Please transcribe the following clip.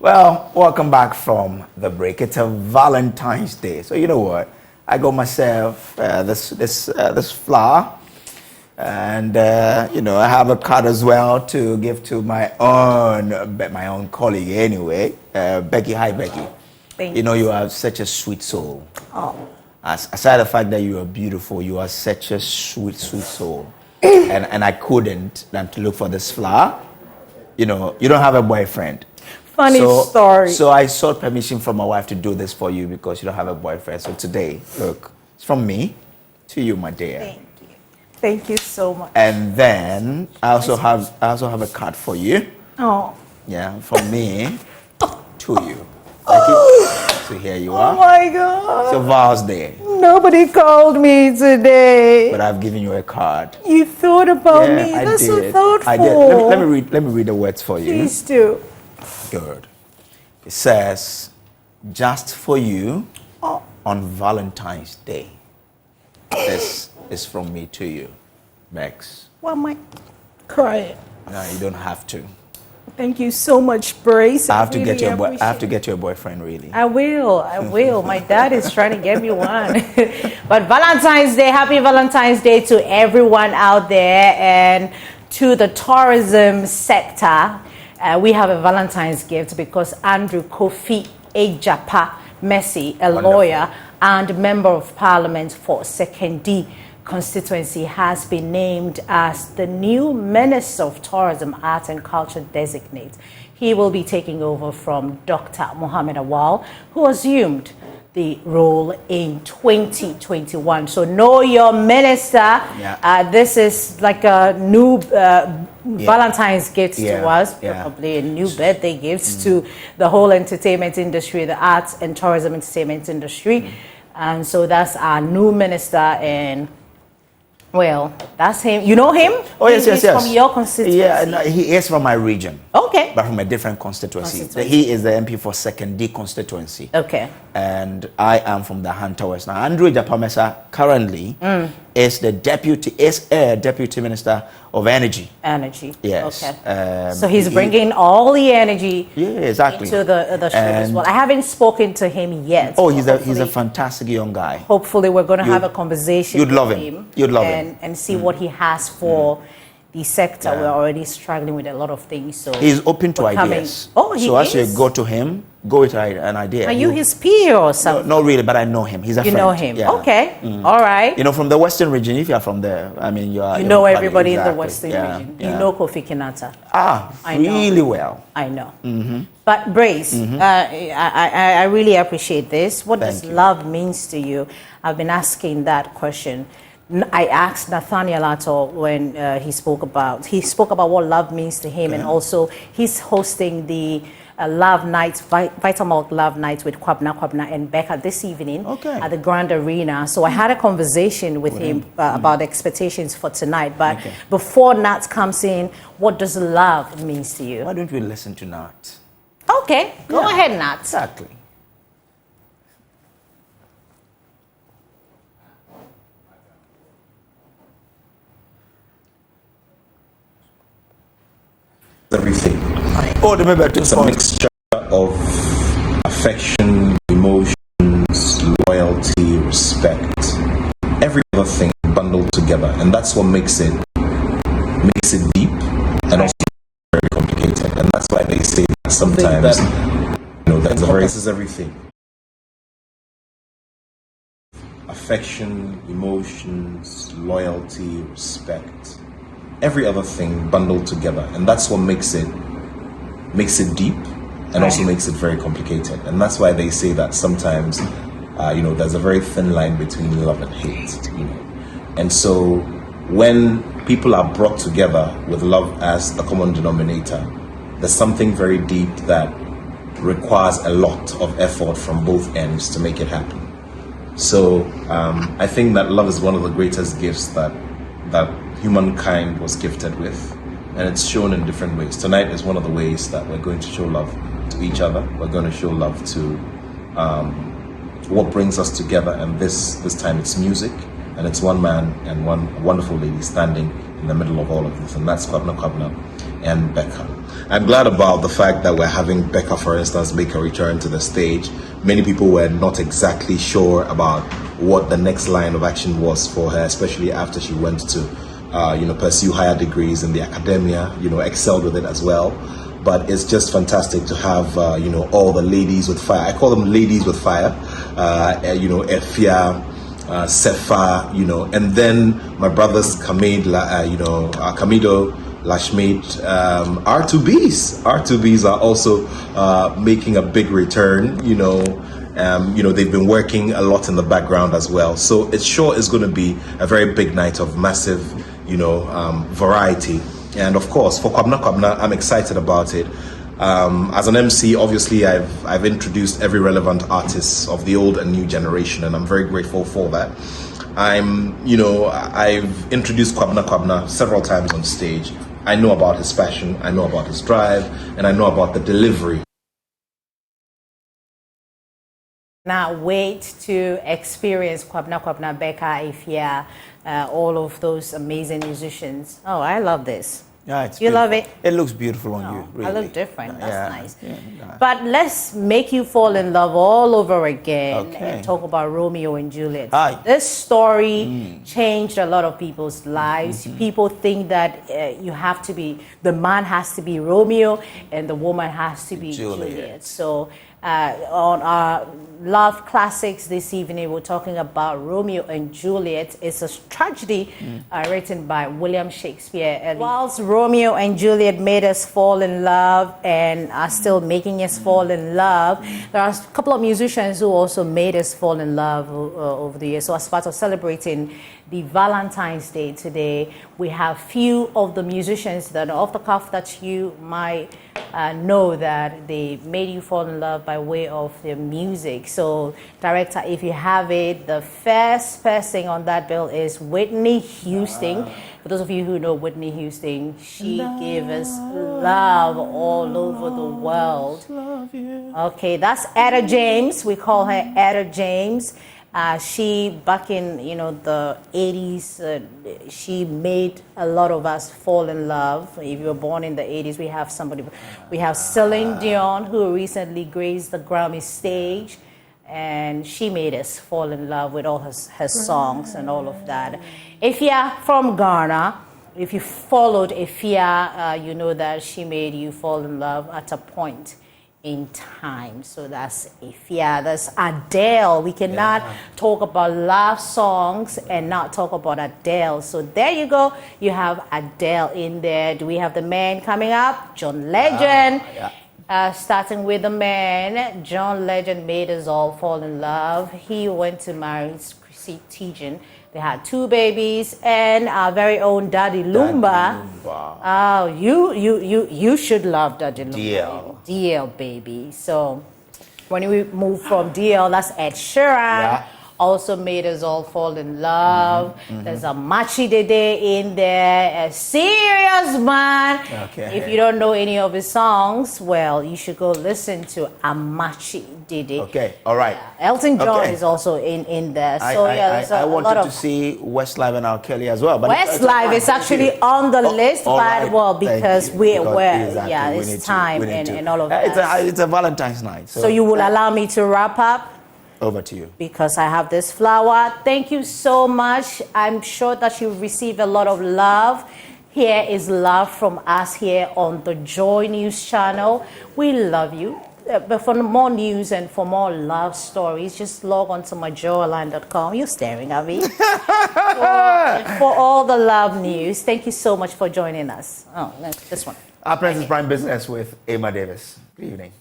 Well, welcome back from the break. It's a Valentine's Day, so you know what? I got myself this flower, and I have a card as well to give to my own colleague. Anyway, Becky. Hi, Becky. Thank you. You are such a sweet soul. Oh. Aside the fact that you are beautiful, you are such a sweet soul, and I couldn't than to look for this flower. You don't have a boyfriend. Funny story. So I sought permission from my wife to do this for you because you don't have a boyfriend. So today, look, it's from me to you, my dear. Thank you. Thank you so much. And then I also have a card for you. Oh. Yeah, from me to you. So here you are. Oh my God. It's your vows day. Nobody called me today. But I've given you a card. You thought about me. I That's did. so thoughtful. I did. Let me read the words for you. Please do. Good. It says, just for you Oh. on Valentine's Day. This is from me to you, Bex. Why am I crying? No, you don't have to. Thank you so much, Brace. I have to get you a boyfriend, really. I will. My dad is trying to get me one. But Valentine's Day, happy Valentine's Day to everyone out there and to the tourism sector. We have a Valentine's gift because Andrew Kofi Ejapa Messi, a lawyer and member of parliament for Second D constituency, has been named as the new Minister of Tourism, Art and Culture designate. He will be taking over from Dr. Mohammed Awal, who assumed the role in 2021. So know your minister. Yeah. This is like a new Valentine's gift to us, probably a new birthday gift to the whole entertainment industry, the arts and tourism entertainment industry. And so that's our new minister, and well, that's him. You know him? Oh, yes. He's from your constituency? Yeah, no, he is from my region. Okay. But from a different constituency. He is the MP for Second D constituency. Okay. And I am from the Hunter West. Now, Andrew Japamesa currently is a deputy minister of energy. Energy. Yes. Okay. So he's bringing all the energy into the show as well. I haven't spoken to him yet. Oh, he's a fantastic young guy. Hopefully, we're going to have a conversation with him. You'd love him. And see what he has for the sector. We're already struggling with a lot of things. So he's open to ideas. Oh, he is. So as you go to him, go with an idea. Are you his peer or something? No, not really, but I know him. He's a friend. You know him? Yeah. Okay. All right. From the Western region, if you're from there, I mean, you know everybody in the Western region. Yeah. You know Kofi Kinata. Really well. I know. But Brace, I really appreciate this. What does love means to you? I've been asking that question. I asked Nathaniel Atto when he spoke about what love means to him, and also he's hosting the Love Nights, Vitamilk Love Nights with Kwabna and Becca this evening at the Grand Arena. So I had a conversation with him about expectations for tonight. But before Nat comes in, what does love means to you? Why don't we listen to Nat? Okay, go ahead, Nat. Exactly. Everything. It's a mixture of affection, emotions, loyalty, respect, every other thing bundled together, and that's what makes it deep and also very complicated. And that's why they say that sometimes this is everything. Affection, emotions, loyalty, respect, every other thing bundled together, and that's what makes it deep and also makes it very complicated. And that's why they say that sometimes there's a very thin line between love and hate, and so when people are brought together with love as the common denominator, there's something very deep that requires a lot of effort from both ends to make it happen. So I think that love is one of the greatest gifts that humankind was gifted with, and it's shown in different ways. Tonight is one of the ways that we're going to show love to each other. We're going to show love to what brings us together, and this time it's music, and it's one man and one wonderful lady standing in the middle of all of this, and that's Kwabna. and Becca. I'm glad about the fact that we're having Becca, for instance, make a return to the stage. Many people were not exactly sure about what the next line of action was for her, especially after she went to pursue higher degrees in the academia, excelled with it as well. But it's just fantastic to have, all the ladies with fire. I call them ladies with fire, Efia, Sefa, and then my brothers Kamido, Lashmate, R2Bs. R2Bs are also making a big return, they've been working a lot in the background as well. So it sure is going to be a very big night of massive, variety. And of course, for Kwabna Kwabna, I'm excited about it. As an MC, obviously, I've introduced every relevant artist of the old and new generation, and I'm very grateful for that. I've introduced Kwabna Kwabna several times on stage. I know about his passion, I know about his drive, and I know about the delivery. Now wait to experience Kwabna Kwabna, Becca, Ifya, all of those amazing musicians. Oh, I love this. Yeah, it's you beautiful. love it? It looks beautiful on you. Really. I look different. That's nice. Yeah. But let's make you fall in love all over again Okay. and talk about Romeo and Juliet. Aye. This story changed a lot of people's lives. People think that the man has to be Romeo and the woman has to be Juliet. So on our Love Classics this evening, we're talking about Romeo and Juliet. It's a tragedy written by William Shakespeare. And whilst Romeo and Juliet made us fall in love and are still making us fall in love, there are a couple of musicians who also made us fall in love over the years. So as part of celebrating the Valentine's Day today, we have few of the musicians that are off the cuff that you might know that they made you fall in love by way of their music. So, director, if you have it, the first person on that bill is Whitney Houston. For those of you who know Whitney Houston, she gave us love all over the world. Okay, that's Etta James. We call her Etta James. She, back in the 80s, she made a lot of us fall in love. If you were born in the 80s, we have Celine Dion, who recently graced the Grammy stage, and she made us fall in love with all her songs and all of that. Ifya from Ghana, if you followed Ifya, you know that she made you fall in love at a point in time. So that's Ifya. That's Adele. We cannot talk about love songs and not talk about Adele. So there you go. You have Adele in there. Do we have the man coming up? John Legend. Starting with the man, John Legend made us all fall in love. He went to marry Chrissy Teigen. They had 2 babies, and our very own Daddy Lumba. Oh, you should love Daddy Lumba. DL, baby. So when we move from DL, that's Ed Sheeran. Also made us all fall in love. There's a Machi Dede in there, a serious man. Okay. If you don't know any of his songs, well, you should go listen to Amachi Dede. Okay, all right. Elton John is also in there. So I wanted to see Westlife and R. Kelly as well. But Westlife is actually on the list, right. Because it's time and all of that. It's a Valentine's night. So you will allow me to wrap up? Over to you. Because I have this flower. Thank you so much. I'm sure that you've received a lot of love. Here is love from us here on the Joy News channel. We love you. But for more news and for more love stories, just log on to myjoyline.com. You're staring at me. for all the love news, thank you so much for joining us. Oh, this one. Our Princess Prime Business with Emma Davis. Good evening.